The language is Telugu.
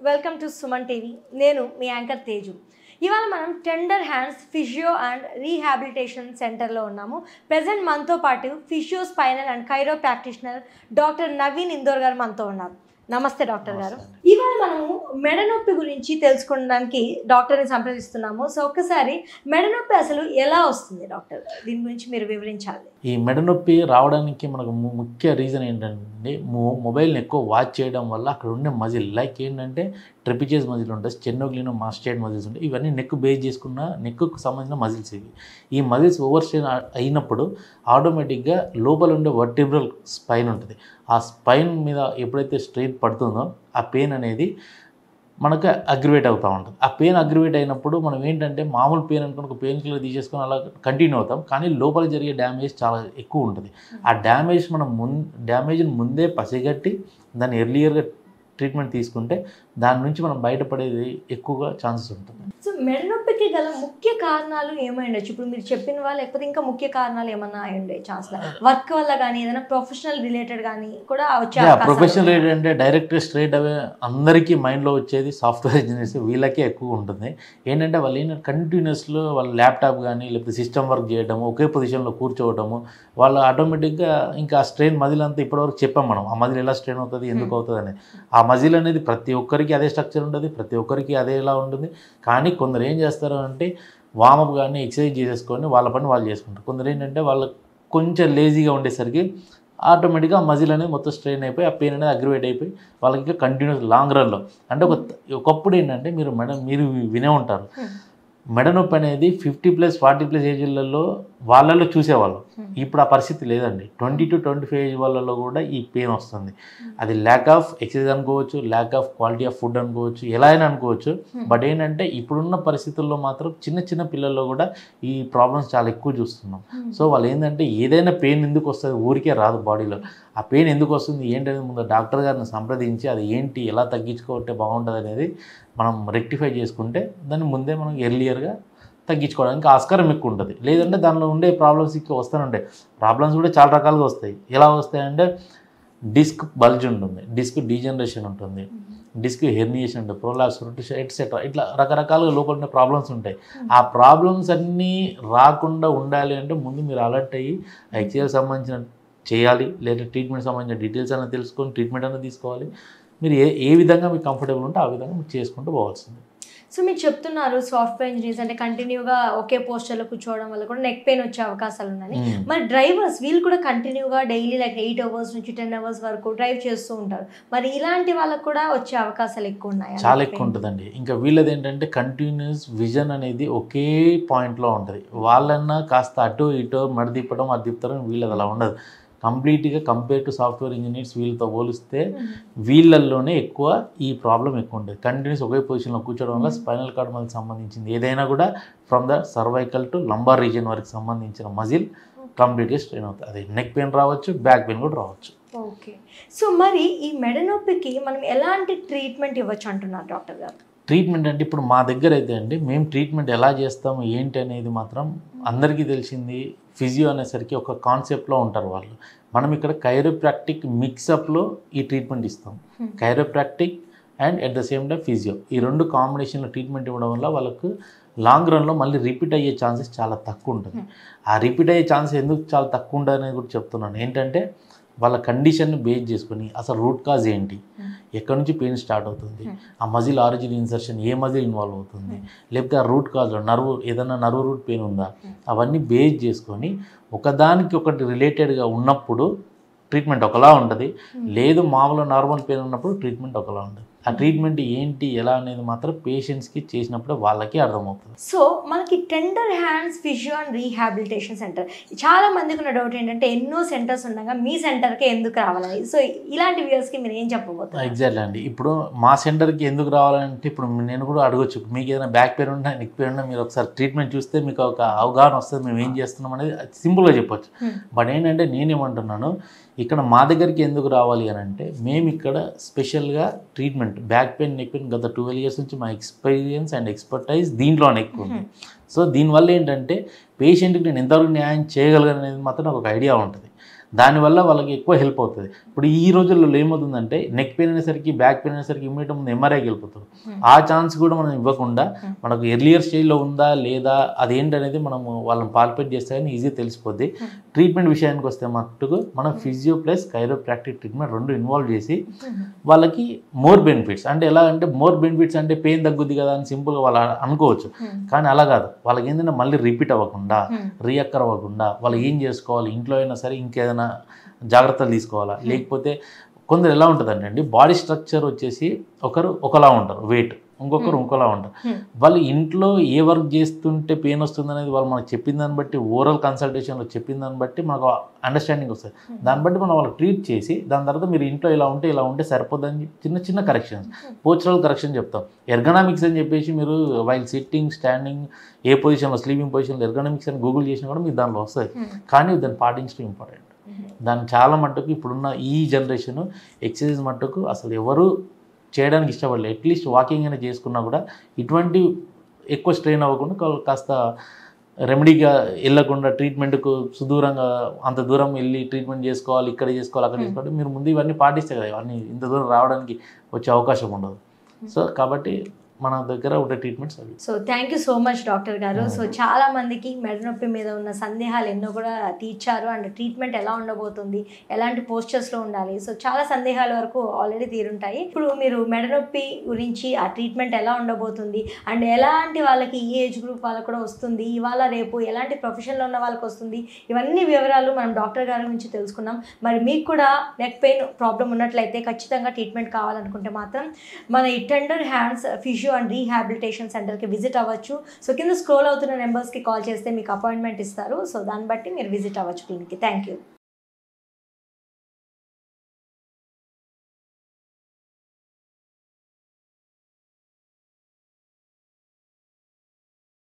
Welcome to Suman TV. నేను మీ యాంకర్ తేజు. ఇవాళ మనం tender hands physio and rehabilitation సెంటర్లో ఉన్నాము. ప్రెజెంట్ మనతో పాటు physio spinal and Cairo practitioner doctor Naveen Indore గారు మనతో ఉన్నారు. నమస్తే డాక్టర్ గారు. ఇవాళ మనము మెడ నొప్పి గురించి తెలుసుకోవడానికి డాక్టర్ని సంప్రదిస్తున్నాము. సో ఒక్కసారి మెడ నొప్పి అసలు ఎలా వస్తుంది డాక్టర్, దీని గురించి మీరు వివరించాలి. ఈ మెడ నొప్పి రావడానికి మనకు ముఖ్య రీజన్ ఏంటంటే మొబైల్ని ఎక్కువ వాచ్ చేయడం వల్ల అక్కడ ఉండే మజిల్ లైక్ ఏంటంటే ట్రెపిజియస్ మజిల్ ఉంటుంది, స్టెనోగ్లినో మాస్టైడ్ మజిల్స్ ఉంటాయి. ఇవన్నీ నెక్ బేస్ చేసుకున్న నెక్కు సంబంధించిన మజిల్స్ ఇవి. ఈ మజిల్స్ ఓవర్ స్ట్రెయిన్ అయినప్పుడు ఆటోమేటిక్గా లోపల ఉండే వర్టిబ్రల్ స్పైన్ ఉంటుంది. ఆ స్పైన్ మీద ఎప్పుడైతే స్ట్రెయిన్ పడుతుందో ఆ పెయిన్ అనేది మనకు అగ్రివేట్ అవుతూ ఉంటుంది. ఆ పెయిన్ అగ్రివేట్ అయినప్పుడు మనం ఏంటంటే మామూలు పెయిన్ అనుకుని ఒక పెయిన్ కిల్లర్ తీసేసుకొని అలా కంటిన్యూ అవుతాం, కానీ లోపల జరిగే డ్యామేజ్ చాలా ఎక్కువ ఉంటుంది. ఆ డ్యామేజ్ మనం డ్యామేజ్ని ముందే పసిగట్టి దాన్ని ఎర్లియర్గా ట్రీట్మెంట్ తీసుకుంటే దాని నుంచి మనం బయటపడేది ఎక్కువగా ఛాన్సెస్ ఉంటుంది. సో మెడ నొప్పికి గల ముఖ్య కారణాలు ఏమై ఉండొచ్చు? ఇప్పుడు మీరు చెప్పిన వాళ్ళు లేకపోతే ఇంకా ముఖ్య కారణాలు ఏమన్నా అయి ఉండే ఛాన్స్, వర్క్ వల్ల కానీ ఏదైనా ప్రొఫెషనల్ రిలేటెడ్ కానీ కూడా వచ్చే? ప్రొఫెషనల్ రిలేటెడ్ అంటే డైరెక్ట్ స్ట్రైట్ అవే అందరికీ మైండ్లో వచ్చేది సాఫ్ట్వేర్ ఇంజనీర్స్, వీళ్ళకే ఎక్కువ ఉంటుంది. ఏంటంటే వాళ్ళు ఏంటంటే కంటిన్యూస్లో వాళ్ళ ల్యాప్టాప్ కానీ లేకపోతే సిస్టమ్ వర్క్ చేయడము, ఒకే పొజిషన్లో కూర్చోవడము, వాళ్ళు ఆటోమేటిక్గా ఇంకా ఆ స్ట్రెయిన్ మజిల్ అంతా ఇప్పటివరకు చెప్పాం మనం, ఆ మజిల్ ఎలా స్ట్రెయిన్ అవుతుంది, ఎందుకు అవుతుంది అనేది. ఆ మజిల్ అనేది ప్రతి ఒక్కరికి అదే స్ట్రక్చర్ ఉంటుంది, ప్రతి ఒక్కరికి అదే ఎలా ఉంటుంది. కానీ కొందరు ఏం చేస్తారు అంటే వామప్ కానీ ఎక్సర్సైజ్ చేసేసుకొని వాళ్ళ పని వాళ్ళు చేసుకుంటారు. కొందరు ఏంటంటే వాళ్ళు కొంచెం లేజీగా ఉండేసరికి ఆటోమేటిక్గా మజిల్ అనేది మొత్తం స్ట్రెయిన్ అయిపోయి ఆ పెయిన్ అనేది అగ్రివేట్ అయిపోయి వాళ్ళకి ఇంకా కంటిన్యూస్ లాంగ్ రన్లో అంటే ఒకప్పుడు ఏంటంటే మీరు వినే ఉంటారు, మెడ నొప్పి అనేది 50+ 40+ ఏజ్లలో వాళ్ళల్లో చూసేవాళ్ళు. ఇప్పుడు ఆ పరిస్థితి లేదండి. 20 to 25 ఏజ్ వాళ్ళలో కూడా ఈ పెయిన్ వస్తుంది. అది ల్యాక్ ఆఫ్ ఎక్సర్సైజ్ అనుకోవచ్చు, lack of quality of food అనుకోవచ్చు, ఎలా అయినా అనుకోవచ్చు. బట్ ఏంటంటే ఇప్పుడున్న పరిస్థితుల్లో మాత్రం చిన్న చిన్న పిల్లల్లో కూడా ఈ ప్రాబ్లమ్స్ చాలా ఎక్కువ చూస్తున్నాం. సో వాళ్ళు ఏంటంటే ఏదైనా పెయిన్ ఎందుకు వస్తుంది, ఊరికే రాదు బాడీలో. ఆ పెయిన్ ఎందుకు వస్తుంది ఏంటనేది ముందు డాక్టర్ గారిని సంప్రదించి అది ఏంటి, ఎలా తగ్గించుకుంటే బాగుంటుంది అనేది మనం రెక్టిఫై చేసుకుంటే దాన్ని ముందే మనం ఎర్లియర్గా తగ్గించుకోవడానికి ఆస్కారం ఎక్కువ ఉంటుంది. లేదంటే దానిలో ఉండే ప్రాబ్లమ్స్ ఎక్కువ వస్తూనే ఉంటాయి. ప్రాబ్లమ్స్ కూడా చాలా రకాలుగా వస్తాయి. ఎలా వస్తాయంటే డిస్క్ బల్జ్ ఉంటుంది, డిస్క్ డీజనరేషన్ ఉంటుంది, డిస్క్ హెర్నియేషన్ ఉంటుంది, ప్రోలాప్స్ ఎట్సెట్రా, ఇట్లా రకరకాలుగా లోపల ఉండే ప్రాబ్లమ్స్ ఉంటాయి. ఆ ప్రాబ్లమ్స్ అన్నీ రాకుండా ఉండాలి అంటే ముందు మీరు అలర్ట్ అయ్యి ఎక్సర్సైజ్ సంబంధించిన చేయాలి, లేదా ట్రీట్మెంట్ సంబంధించిన డీటెయిల్స్ అన్న తెలుసుకొని ట్రీట్మెంట్ అన్న తీసుకోవాలి. మీరు ఏ విధంగా మీకు కంఫర్టబుల్ ఉంటే ఆ విధంగా మీరు చేసుకుంటూ పోవాల్సింది. సో మీరు చెప్తున్నారు సాఫ్ట్వేర్ ఇంజనీర్స్ అంటే కంటిన్యూగా ఒకే పోస్టర్లో కూర్చోవడం వల్ల కూడా నెక్ పెయిన్ వచ్చే అవకాశాలు ఉన్నాయి. మరి డ్రైవర్స్ వీళ్ళు కూడా కంటిన్యూగా డైలీ లైక్ 8 hours నుంచి 10 hours వరకు డ్రైవ్ చేస్తూ ఉంటారు. మరి ఇలాంటి వాళ్ళకు కూడా వచ్చే అవకాశాలు ఎక్కువ ఉన్నాయి? చాలా ఎక్కువ ఉంటుందండి. ఇంకా వీళ్ళది ఏంటంటే కంటిన్యూస్ విజన్ అనేది ఒకే పాయింట్లో ఉంటుంది. వాళ్ళన్నా కాస్త అటు ఇటు మడిదిప్పడం అది తిప్పుతారు, వీళ్ళది అలా ఉండదు. కంప్లీట్గా కంపేర్ టు సాఫ్ట్వేర్ ఇంజనీర్స్ వీళ్ళతో పోలిస్తే వీళ్ళల్లోనే ఎక్కువ ఈ ప్రాబ్లం ఎక్కువ ఉంటుంది. కంటిన్యూస్ ఒకే పొజిషన్లో కూర్చోవడం వల్ల స్పైనల్ కార్డ్ మజిల్ సంబంధించింది ఏదైనా కూడా from the cervical to lumbar region వరకు సంబంధించిన మజిల్ కంప్లీట్గా స్ట్రెయిన్ అవుతుంది. అది నెక్ పెయిన్ రావచ్చు, బ్యాక్ పెయిన్ కూడా రావచ్చు. ఓకే. సో మరి ఈ మెడ నొప్పికి మనం ఎలాంటి ట్రీట్మెంట్ ఇవ్వచ్చు అంటున్నారు డాక్టర్ గారు? ట్రీట్మెంట్ అంటే ఇప్పుడు మా దగ్గర అయితే అండి మేము ట్రీట్మెంట్ ఎలా చేస్తాము ఏంటి అనేది మాత్రం అందరికీ తెలిసింది. ఫిజియో అనేసరికి ఒక కాన్సెప్ట్లో ఉంటారు వాళ్ళు. మనం ఇక్కడ కైరోప్రాక్టిక్ మిక్సప్లో ఈ ట్రీట్మెంట్ ఇస్తాం. Chiropractic and at the same time physio, ఈ రెండు కాంబినేషన్లో ట్రీట్మెంట్ ఇవ్వడం వల్ల వాళ్ళకు లాంగ్ రన్లో మళ్ళీ రిపీట్ అయ్యే ఛాన్సెస్ చాలా తక్కువ ఉంటుంది. ఆ రిపీట్ అయ్యే ఛాన్సెస్ ఎందుకు చాలా తక్కువ ఉంటుంది అనేది కూడా చెప్తున్నాను. ఏంటంటే వాళ్ళ కండిషన్ని బేస్ చేసుకొని అసలు రూట్ కాజ్ ఏంటి, ఎక్కడి నుంచి పెయిన్ స్టార్ట్ అవుతుంది, ఆ మజిల్ ఆరిజిన్ ఇన్సర్షన్ ఏ మజిల్ ఇన్వాల్వ్ అవుతుంది, లేకపోతే ఆ రూట్ కాజ్లో ఏదైనా నర్వ్ రూట్ పెయిన్ ఉందా, అవన్నీ బేస్ చేసుకొని ఒకదానికి ఒకటి రిలేటెడ్గా ఉన్నప్పుడు ట్రీట్మెంట్ ఒకలా ఉంటుంది. లేదు మామూలు నార్మల్ పెయిన్ ఉన్నప్పుడు ట్రీట్మెంట్ ఒకలా ఉంటుంది. ఆ ట్రీట్మెంట్ ఏంటి ఎలా అనేది మాత్రం పేషెంట్స్కి చేసినప్పుడు వాళ్ళకి అర్థమవుతుంది. సో మనకి tender hands physio and rehabilitation centre, చాలా మందికి ఉన్న డౌట్ ఏంటంటే ఎన్నో సెంటర్స్ ఉండగా మీ సెంటర్కి ఎందుకు రావాలని. సో ఇలాంటి వ్యూవర్స్కి మీరు ఏం చెప్పబోతున్నారు? ఎగ్జాక్ట్లీ అండి. ఇప్పుడు మా సెంటర్కి ఎందుకు రావాలంటే ఇప్పుడు నేను కూడా అడగొచ్చు, మీకు ఏదైనా బ్యాక్ పెయిన్ ఉన్నా నెక్ పెయిన్ ఉన్నా మీరు ఒకసారి ట్రీట్మెంట్ చూస్తే మీకు ఒక అవగాహన వస్తుంది, మేము ఏం చేస్తున్నాం అనేది సింపుల్గా చెప్పొచ్చు. బట్ ఏంటంటే నేనేమంటున్నాను, ఇక్కడ మా దగ్గరికి ఎందుకు రావాలి అని అంటే మేము ఇక్కడ స్పెషల్గా treatment back pain neck pain గత 12 years నుంచి మా ఎక్స్పీరియన్స్ అండ్ ఎక్స్పర్టైజ్ దీంట్లోనే ఎక్కువ ఉంది. సో దీనివల్ల ఏంటంటే పేషెంట్కి నేను ఎంతవరకు న్యాయం చేయగలను అనేది మాత్రం నాకు ఒక ఐడియా ఉంటుంది. దానివల్ల వాళ్ళకి ఎక్కువ హెల్ప్ అవుతుంది. ఇప్పుడు ఈ రోజుల్లో ఏమవుతుందంటే నెక్ పెయిన్ అనేసరికి బ్యాక్ పెయిన్ అనేసరికి ఇమ్మీడియట్ ముందు ఎంఆర్ఐకి వెళ్ళిపోతారు. ఆ ఛాన్స్ కూడా మనం ఇవ్వకుండా మనకు ఎర్లియర్ స్టేజ్లో ఉందా లేదా అదేంటనేది మనము వాళ్ళని పాల్పేట్ చేస్తే కానీ ఈజీగా తెలిసిపోద్ది. ట్రీట్మెంట్ విషయానికి వస్తే మట్టుకు మనం ఫిజియో ప్లస్ కైరోప్రాక్టిక్ ట్రీట్మెంట్ రెండు ఇన్వాల్వ్ చేసి వాళ్ళకి మోర్ బెనిఫిట్స్, అంటే ఎలా అంటే మోర్ బెనిఫిట్స్ అంటే పెయిన్ తగ్గుద్ది కదా అని సింపుల్గా వాళ్ళు అనుకోవచ్చు, కానీ అలా కాదు. వాళ్ళకి ఏంటంటే మళ్ళీ రిపీట్ అవ్వకుండా రీఅక్కర్ అవ్వకుండా వాళ్ళు ఏం చేసుకోవాలి, ఇంట్లో అయినా సరే ఇంకేదైనా జాగ్రత్తలు తీసుకోవాలా, లేకపోతే కొందరు ఎలా ఉంటుందంటే అండి బాడీ స్ట్రక్చర్ వచ్చేసి ఒకరు ఒకలా ఉంటారు, వెయిట్ ఇంకొకరు ఇంకోలా ఉంటారు. వాళ్ళు ఇంట్లో ఏ వర్క్ చేస్తుంటే పెయిన్ వస్తుంది అనేది వాళ్ళు మనకు చెప్పిన దాన్ని బట్టి ఓరల్ కన్సల్టేషన్లో చెప్పిన దాన్ని బట్టి మనకు అండర్స్టాండింగ్ వస్తుంది. దాన్ని బట్టి మనం వాళ్ళకి ట్రీట్ చేసి దాని తర్వాత మీరు ఇంట్లో ఇలా ఉంటే సరిపోద్దని చిన్న చిన్న కరెక్షన్స్, పోస్చరల్ కరెక్షన్ చెప్తాం. ఎర్గనామిక్స్ అని చెప్పేసి మీరు వైల్ సిట్టింగ్ స్టాండింగ్ ఏ పొజిషన్లో స్లీపింగ్ పొజిషన్లో ఎర్గనామిక్స్ అని గూగుల్ చేసినా కూడా మీకు దాంట్లో వస్తుంది, కానీ దాన్ని పాటించడం ఇంపార్టెంట్. దాన్ని చాలా మట్టుకు ఇప్పుడున్న ఈ జనరేషన్ ఎక్సర్సైజ్ మట్టుకు అసలు ఎవరు చేయడానికి ఇష్టపడలేదు. అట్లీస్ట్ వాకింగ్ అనేది చేసుకున్నా కూడా ఇటువంటి ఎక్కువ స్ట్రెయిన్ అవ్వకుండా కాస్త రెమెడీగా వెళ్ళకుండా ట్రీట్మెంట్కు సుదూరంగా అంత దూరం వెళ్ళి ట్రీట్మెంట్ చేసుకోవాలి, ఇక్కడ చేసుకోవాలి, అక్కడ చేసుకోవాలి. మీరు ముందు ఇవన్నీ పాటిస్తే కదా ఇవన్నీ ఇంత దూరం రావడానికి వచ్చే అవకాశం ఉండదు. సో కాబట్టి మన దగ్గర ఉండే ట్రీట్మెంట్స్ అవి. So thank you so much doctor గారు. సో చాలా మందికి మెడ నొప్పి మీద ఉన్న సందేహాలు ఎన్నో కూడా తీర్చారు. అండ్ ట్రీట్మెంట్ ఎలా ఉండబోతుంది, ఎలాంటి పోస్చర్స్లో ఉండాలి, సో చాలా సందేహాల వరకు ఆల్రెడీ తీరుంటాయి. ఇప్పుడు మీరు మెడ నొప్పి గురించి ఆ ట్రీట్మెంట్ ఎలా ఉండబోతుంది అండ్ ఎలాంటి వాళ్ళకి ఈ ఏజ్ గ్రూప్ వాళ్ళకు కూడా వస్తుంది, ఇవాళ రేపు ఎలాంటి ప్రొఫెషన్లో ఉన్న వాళ్ళకి వస్తుంది, ఇవన్నీ వివరాలు మనం డాక్టర్ గారి నుంచి తెలుసుకున్నాం. మరి మీకు కూడా నెక్ పెయిన్ ప్రాబ్లం ఉన్నట్లయితే ఖచ్చితంగా ట్రీట్మెంట్ కావాలనుకుంటే మాత్రం మన ఈ tender hands physio and rehabilitation సెంటర్కి విజిట్ అవ్వచ్చు. సో కింద స్క్రోల్ అవుతున్న నెంబర్స్కి కాల్ చేస్తే మీకు అపాయింట్మెంట్ ఇస్తారు. సో దాన్ని బట్టి మీరు విజిట్ అవ్వచ్చు క్లినిక్కి. Thank you.